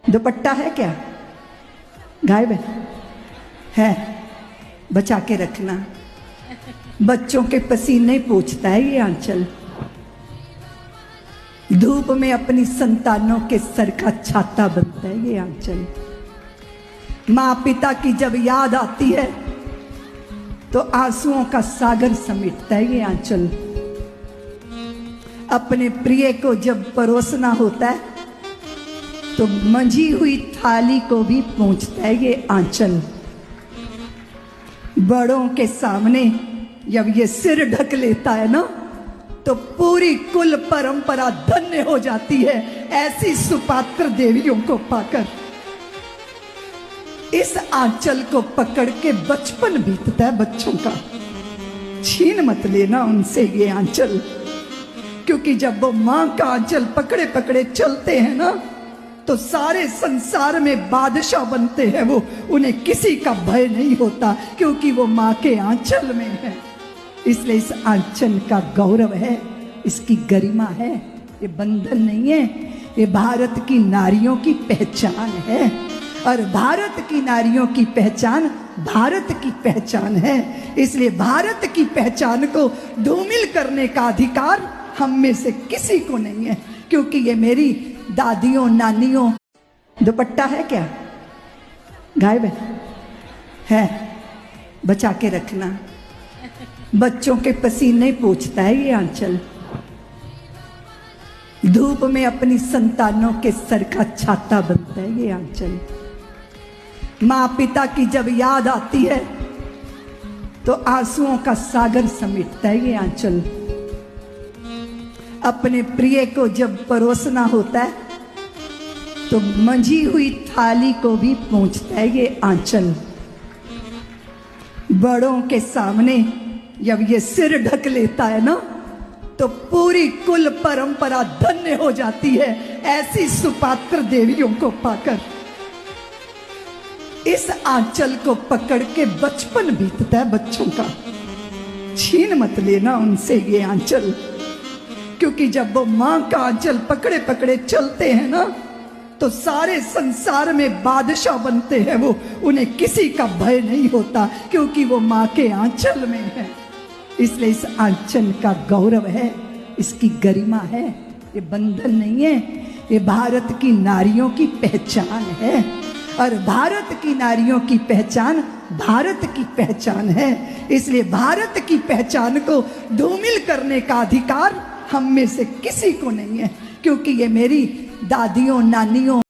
दुपट्टा है क्या? गायब है? बचा के रखना। बच्चों के पसीने पोंछता है ये आंचल। धूप में अपनी संतानों के सर का छाता बनता है ये आंचल। माँ पिता की जब याद आती है तो आंसुओं का सागर समेटता है ये आंचल। अपने प्रिय को जब परोसना होता है तो मंझी हुई थाली को भी पहुंचता है ये आंचल। बड़ों के सामने जब ये सिर ढक लेता है ना तो पूरी कुल परंपरा धन्य हो जाती है ऐसी सुपात्र देवियों को पाकर। इस आंचल को पकड़ के बचपन बीतता है बच्चों का। छीन मत लेना उनसे ये आंचल, क्योंकि जब वो मां का आंचल पकड़े पकड़े चलते हैं ना तो सारे संसार में बादशाह बनते हैं वो। उन्हें किसी का भय नहीं होता क्योंकि वो मां के आंचल में है। इसलिए इस आंचल का गौरव है, इसकी गरिमा है। ये बंधन नहीं है, ये भारत की नारियों की पहचान है। और भारत की नारियों की पहचान भारत की पहचान है। इसलिए भारत की पहचान को धूमिल करने का अधिकार हम में से किसी को नहीं है, क्योंकि ये मेरी दादियों नानियों। दुपट्टा है क्या? गायब है? बचा के रखना। बच्चों के पसीने पोंछता है ये आंचल। धूप में अपनी संतानों के सर का छाता बनता है ये आंचल। माँ पिता की जब याद आती है तो आंसुओं का सागर समेटता है ये आंचल। अपने प्रिय को जब परोसना होता है तो मंझी हुई थाली को भी पहुंचता है ये आंचल। बड़ों के सामने जब ये सिर ढक लेता है ना तो पूरी कुल परंपरा धन्य हो जाती है ऐसी सुपात्र देवियों को पाकर। इस आंचल को पकड़ के बचपन बीतता है बच्चों का। छीन मत लेना उनसे ये आंचल, क्योंकि जब वो मां का आंचल पकड़े पकड़े चलते हैं ना तो सारे संसार में बादशाह बनते हैं वो। उन्हें किसी का भय नहीं होता क्योंकि वो मां के आंचल में है। इसलिए इस आंचल का गौरव है, इसकी गरिमा है। ये बंधन नहीं है, ये भारत की नारियों की पहचान है। और भारत की नारियों की पहचान भारत की पहचान है। इसलिए भारत की पहचान को धूमिल करने का अधिकार हम में से किसी को नहीं है, क्योंकि ये मेरी दादियों नानियों